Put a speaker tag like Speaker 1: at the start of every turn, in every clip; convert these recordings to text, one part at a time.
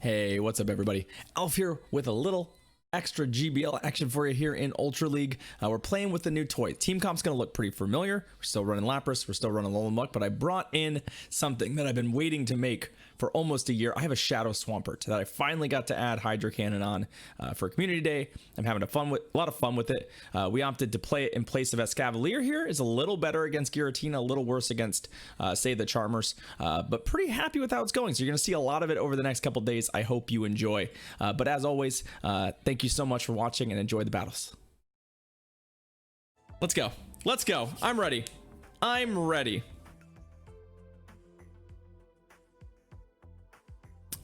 Speaker 1: Hey, what's up everybody? Alf here with a little extra GBL action for you here in Ultra League. We're playing with the new toy. Team comp's gonna look pretty familiar. We're still running Lapras, we're still running Alolan Muck, but I brought in something that I've been waiting to make for almost a year. I have a Shadow Swampert that I finally got to add Hydro Cannon on for Community Day. I'm having a lot of fun with it. We opted to play it in place of Escavalier here. Is a little better against Giratina, a little worse against, say, the Charmers, but pretty happy with how it's going. So you're going to see a lot of it over the next couple days. I hope you enjoy. But as always, thank you so much for watching and enjoy the battles. Let's go. Let's go. I'm ready. I'm ready.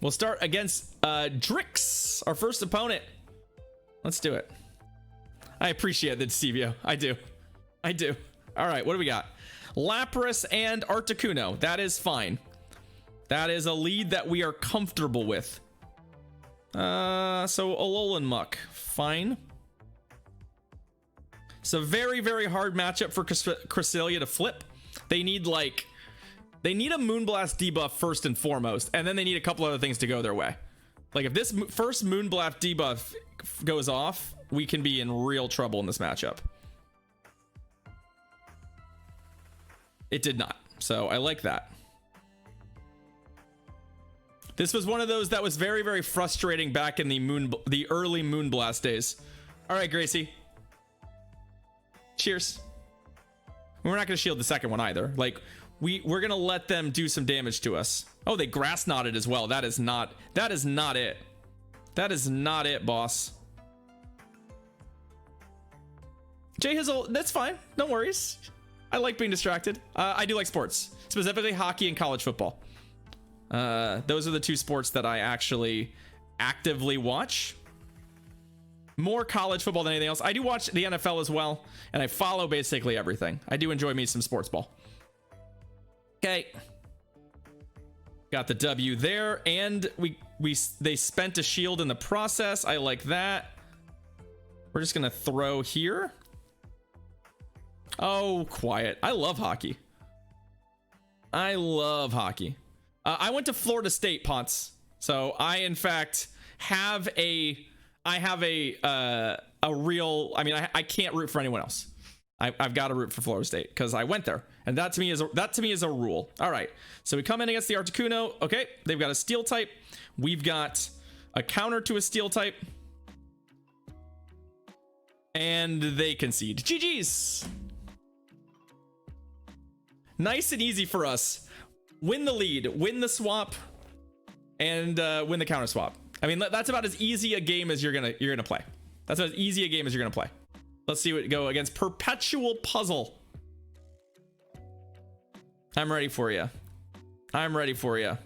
Speaker 1: We'll start against Drix, our first opponent. Let's do it. I appreciate the Decivio. I do. I do. All right, what do we got? Lapras and Articuno. That is fine. That is a lead that we are comfortable with. So Alolan Muck. Fine. It's a very, very hard matchup for Cresselia to flip. They need a Moonblast debuff first and foremost, and then they need a couple other things to go their way. Like if this first Moonblast debuff goes off, we can be in real trouble in this matchup. It did not, so I like that. This was one of those that was very, very frustrating back in the early Moonblast days. All right, Gracie. Cheers. We're not going to shield the second one either. Like, we're gonna let them do some damage to us. Oh, they grass knotted as well. That is not it. That is not it, boss. Jay Hizzle, that's fine. No worries. I like being distracted. I do like sports, specifically hockey and college football. Those are the two sports that I actually actively watch. More college football than anything else. I do watch the NFL as well, and I follow basically everything. I do enjoy me some sports ball. Okay, got the W there, and they spent a shield in the process. I like that. We're just gonna throw here. Oh, quiet. I love hockey. I love hockey. I went to Florida State, Ponce, so I in fact have a real. I mean, I can't root for anyone else. I've got to root for Florida State because I went there, and that to me is a rule. All right, so we come in against the Articuno. Okay, they've got a steel type. We've got a counter to a steel type, and they concede. GG's. Nice and easy for us. Win the lead, win the swap, and win the counter swap. I mean, that's about as easy a game as you're gonna play. That's as easy a game as you're gonna play. Let's see what go against Perpetual Puzzle. I'm ready for you. I'm ready for you.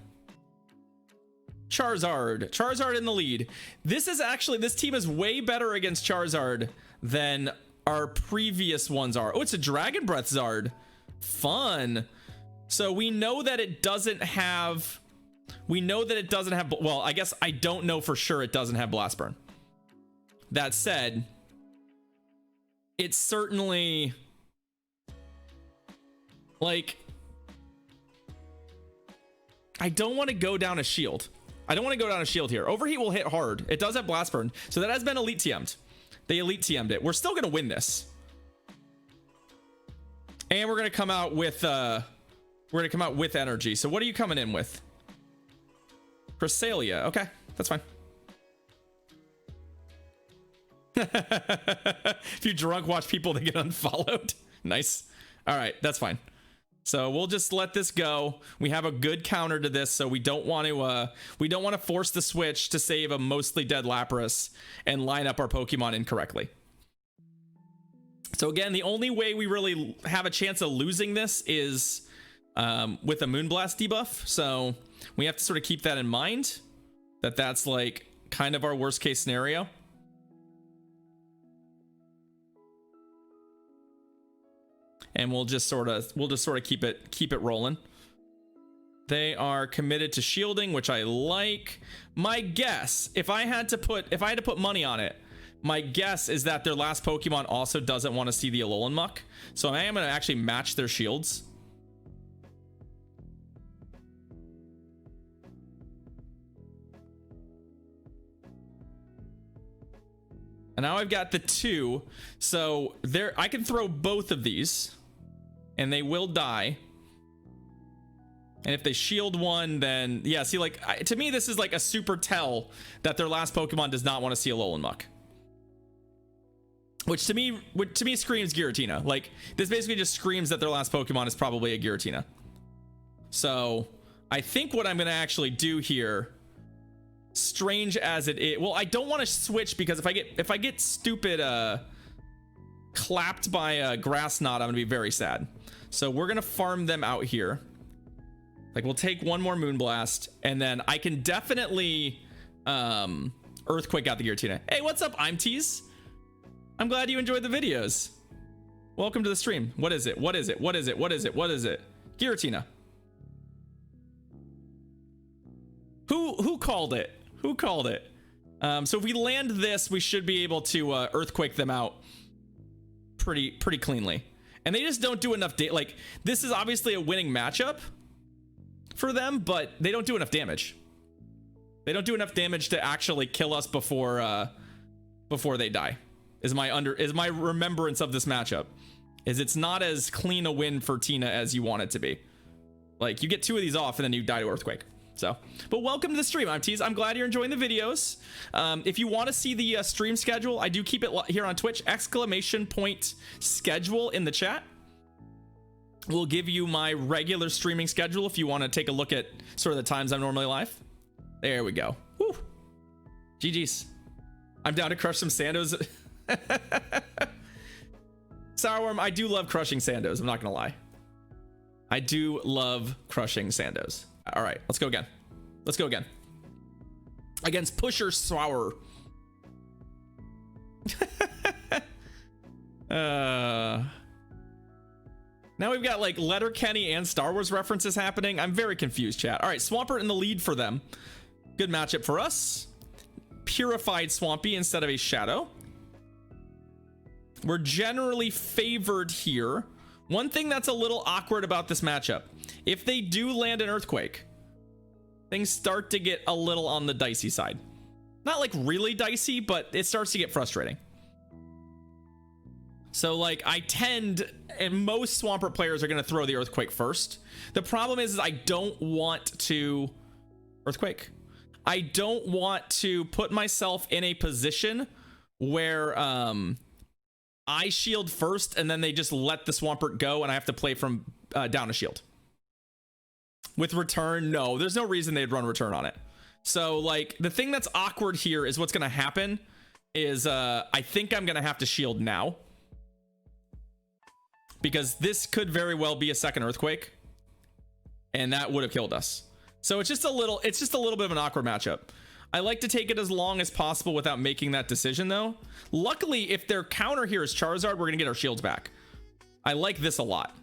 Speaker 1: Charizard in the lead. This team is way better against Charizard than our previous ones are. Oh, it's a Dragon Breath Zard. Fun. So we know that it doesn't have. Well, I guess I don't know for sure it doesn't have Blast Burn. That said, it's certainly like, I don't want to go down a shield. I don't want to go down a shield here. Overheat will hit hard. It does have Blast Burn, so that has been Elite TM'd. They Elite TM'd it. We're still gonna win this, and we're gonna come out with energy. So what are you coming in with? Cresselia. Okay, that's fine. If you drunk watch people, they get unfollowed. Nice. All right, that's fine. So we'll just let this go. We have a good counter to this, so we don't want to force the switch to save a mostly dead Lapras and line up our Pokemon incorrectly. So again, the only way we really have a chance of losing this is with a Moonblast debuff. So we have to sort of keep that in mind, that's like kind of our worst case scenario. And we'll just sort of keep it rolling. They are committed to shielding, which I like. My guess, if I had to put money on it, my guess is that their last Pokemon also doesn't want to see the Alolan Muck. So I am going to actually match their shields. And now I've got the 2. So there, I can throw both of these and they will die. And if they shield one, then yeah, see, like, to me, this is like a super tell that their last Pokemon does not want to see a Alolan Muck. Which to me screams Giratina. Like, this basically just screams that their last Pokemon is probably a Giratina. So I think what I'm going to actually do here, strange as it is, well, I don't want to switch because if I get stupid clapped by a Grass Knot, I'm going to be very sad. So we're going to farm them out here. Like, we'll take one more Moonblast, and then I can definitely Earthquake out the Giratina. Hey, what's up, I'm Tease? I'm glad you enjoyed the videos. Welcome to the stream. What is it? What is it? What is it? What is it? What is it? Giratina. Who called it? Who called it? So if we land this, we should be able to Earthquake them out pretty cleanly. And they just don't do enough like, this is obviously a winning matchup for them, but they don't do enough damage. They don't do enough damage to actually kill us before they die. Is my remembrance of this matchup. Is it's not as clean a win for Tina as you want it to be. Like, you get 2 of these off and then you die to Earthquake. So, but welcome to the stream. I'm Tease. I'm glad you're enjoying the videos. If you want to see the stream schedule, I do keep it here on Twitch. ! Schedule in the chat. We'll give you my regular streaming schedule if you want to take a look at sort of the times I'm normally live. There we go. Woo. GG's. I'm down to crush some Sandos. Sourworm, I do love crushing Sandos. I'm not gonna lie. I do love crushing Sandos. All right, let's go again. Let's go again. Against Pusher Sour. Now we've got like Letterkenny and Star Wars references happening. I'm very confused, chat. All right, Swampert in the lead for them. Good matchup for us. Purified Swampy instead of a Shadow. We're generally favored here. One thing that's a little awkward about this matchup, if they do land an Earthquake, things start to get a little on the dicey side. Not like really dicey, but it starts to get frustrating. So like, I tend, and most Swampert players are going to throw the Earthquake first. The problem is I don't want to Earthquake. I don't want to put myself in a position where I shield first and then they just let the Swampert go and I have to play from down a shield. With return, no, there's no reason they'd run return on it. So like, the thing that's awkward here is what's going to happen is I think I'm going to have to shield now. Because this could very well be a second Earthquake. And that would have killed us. So it's just a little bit of an awkward matchup. I like to take it as long as possible without making that decision though. Luckily, if their counter here is Charizard, we're gonna get our shields back. I like this a lot.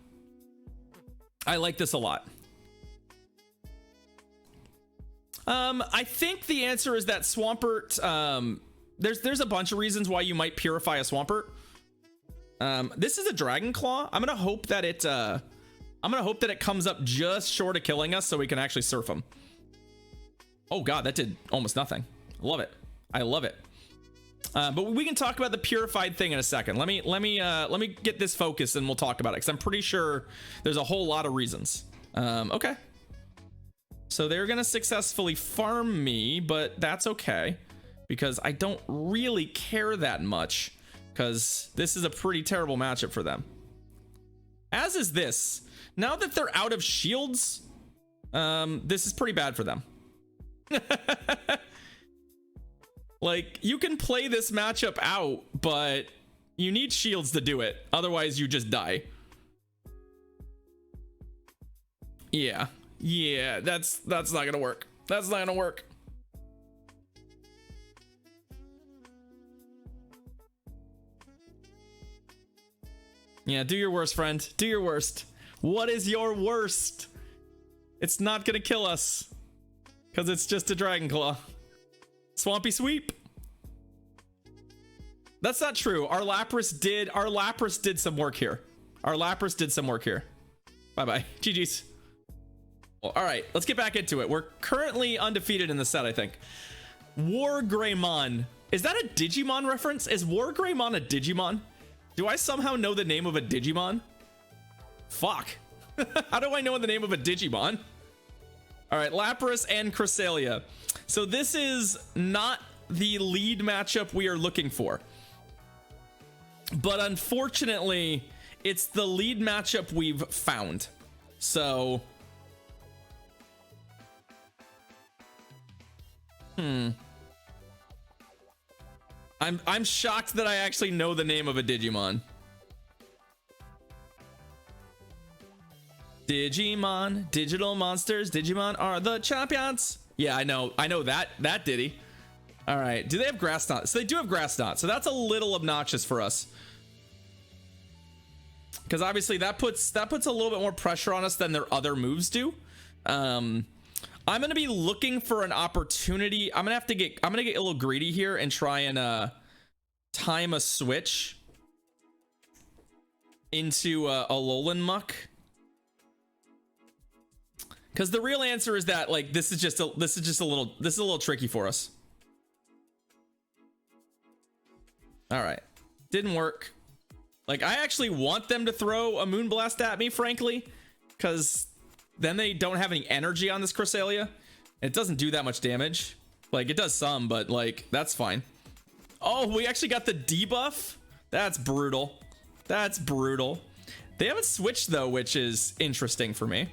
Speaker 1: I like this a lot. I think the answer is that Swampert, there's a bunch of reasons why you might purify a Swampert. This is a Dragon Claw. I'm gonna hope that it comes up just short of killing us so we can actually surf them. Oh god, that did almost nothing. I love it. I love it. But we can talk about the purified thing in a second. Let me get this focused and we'll talk about it because I'm pretty sure there's a whole lot of reasons. Okay. So they're gonna successfully farm me, but that's okay because I don't really care that much because this is a pretty terrible matchup for them. As is this. Now that they're out of shields, this is pretty bad for them. Like, you can play this matchup out, but you need shields to do it. Otherwise, you just die. Yeah. Yeah, that's not gonna work. That's not gonna work. Yeah, do your worst, friend. Do your worst. What is your worst? It's not gonna kill us. Because it's just a Dragon Claw. Swampy Sweep. That's not true. Our Lapras did some work here. Our Lapras did some work here. Bye-bye. GG's. Well, all right, let's get back into it. We're currently undefeated in the set, I think. War Greymon Is that a Digimon reference? Is Wargreymon a Digimon? Do I somehow know the name of a Digimon? Fuck. How do I know the name of a Digimon? All right, Lapras and Cresselia. So this is not the lead matchup we are looking for. But unfortunately, it's the lead matchup we've found. So... I'm shocked that I actually know the name of a Digimon. Digimon, digital monsters, Digimon are the champions. Yeah, I know that Diddy. All right, do they have grass knot? So they do have grass knot, so that's a little obnoxious for us. Because obviously that puts a little bit more pressure on us than their other moves do. I'm gonna be looking for an opportunity. I'm gonna get a little greedy here and try and time a switch into a Alolan Muck. Because the real answer is that like this is a little tricky for us. All right, didn't work. Like I actually want them to throw a Moonblast at me, frankly, because then they don't have any energy on this Cresselia. It doesn't do that much damage. Like it does some, but like that's fine. Oh, we actually got the debuff. That's brutal. That's brutal. They haven't switched though, which is interesting for me.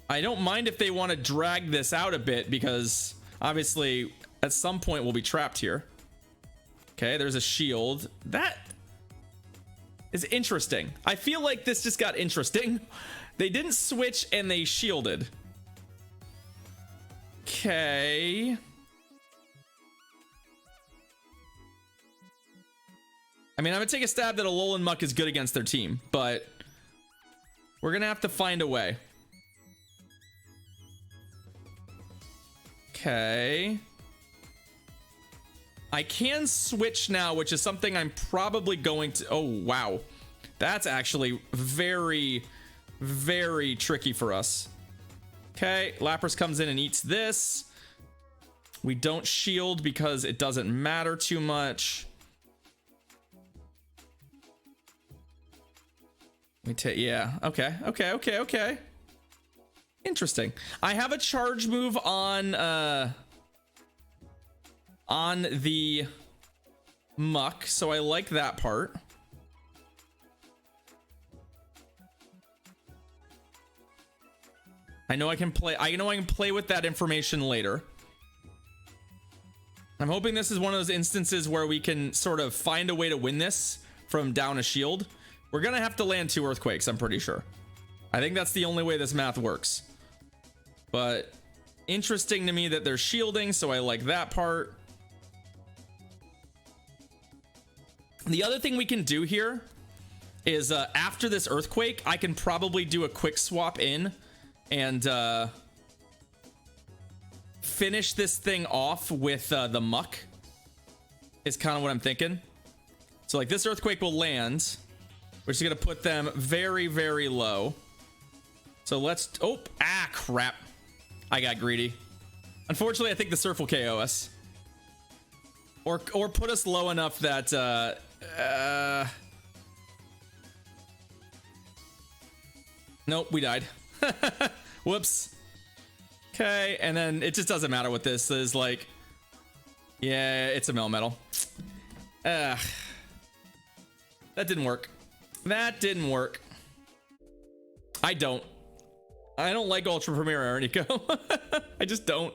Speaker 1: I don't mind if they want to drag this out a bit because obviously at some point we'll be trapped here. Okay, there's a shield. That is interesting. I feel like this just got interesting. They didn't switch and they shielded. Okay. I mean, I'm gonna take a stab that Alolan Muck is good against their team, but we're gonna have to find a way. Okay. I can switch now, which is something I'm probably going to... Oh, wow. That's actually very, very tricky for us. Okay, Lapras comes in and eats this. We don't shield because it doesn't matter too much. We take... Yeah, okay. Interesting. I have a charge move on the Muck, so I like that part. I know I can play with that information later. I'm hoping this is one of those instances where we can sort of find a way to win this from down a shield. We're gonna have to land 2 earthquakes, I'm pretty sure. I think that's the only way this math works. But interesting to me that they're shielding, so I like that part. The other thing we can do here is after this earthquake, I can probably do a quick swap in and finish this thing off with the Muck is kind of what I'm thinking. So like this earthquake will land, which is gonna put them very, very low. So let's... Oh, crap. I got greedy. Unfortunately, I think the surf will KO us. Or put us low enough that... Nope, we died. Whoops. Okay, and then it just doesn't matter what this is like. Yeah, it's a Melmetal. That didn't work. That didn't work. I don't like Ultra Premier Air, Nico. I just don't.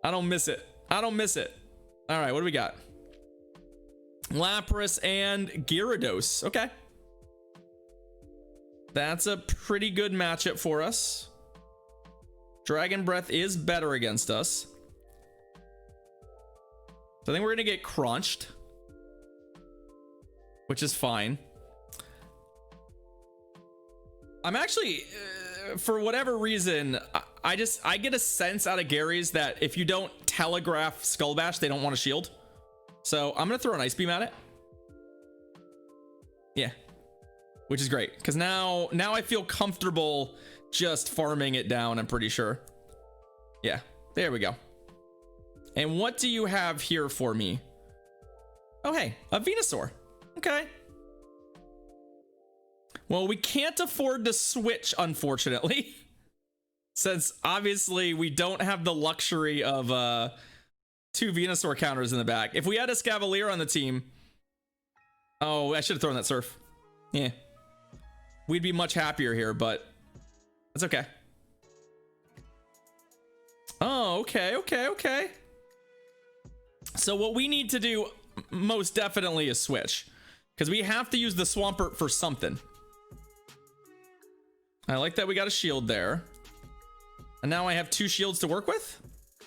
Speaker 1: I don't miss it. I don't miss it. All right, what do we got? Lapras and Gyarados. Okay. That's a pretty good matchup for us. Dragon Breath is better against us. So I think we're going to get crunched, which is fine. I'm actually, for whatever reason, I get a sense out of Gary's that if you don't telegraph Skull Bash, they don't want to shield. So I'm going to throw an Ice Beam at it. Yeah. Which is great, because now I feel comfortable just farming it down, I'm pretty sure. Yeah. There we go. And what do you have here for me? Oh, hey, a Venusaur. Okay. Well, we can't afford to switch, unfortunately. Since obviously we don't have the luxury of 2 Venusaur counters in the back. If we had a Scavalier on the team... Oh, I should have thrown that Surf. Yeah. We'd be much happier here, but that's okay. Oh, okay. So what we need to do most definitely is switch. Because we have to use the Swampert for something. I like that we got a shield there. And now I have 2 shields to work with.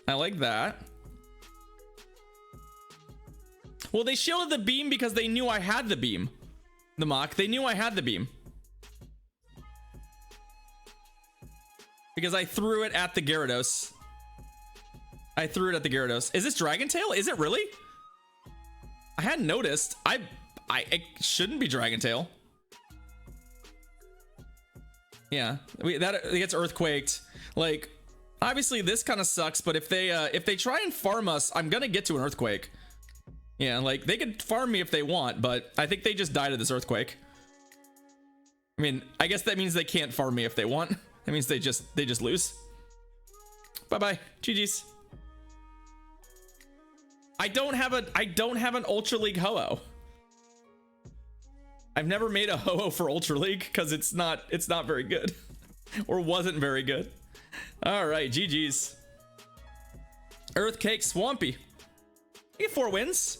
Speaker 1: I like that. Well, they shielded the beam because they knew I had the beam. The Mach. They knew I had the beam. Because I threw it at the Gyarados. Is this Dragon Tail? Is it really? I hadn't noticed. It shouldn't be Dragon Tail. Yeah, it gets earthquaked. Like, obviously this kind of sucks, but if they try and farm us, I'm gonna get to an earthquake. Yeah, like they could farm me if they want, but I think they just died of this earthquake. I mean, I guess that means they can't farm me if they want. That means they just lose. Bye bye, GG's. I don't have an Ultra League Ho-Oh. I've never made a Ho-Oh for Ultra League because it's not very good. Or wasn't very good. Alright, GG's. Earthquake Swampy. You get 4 wins.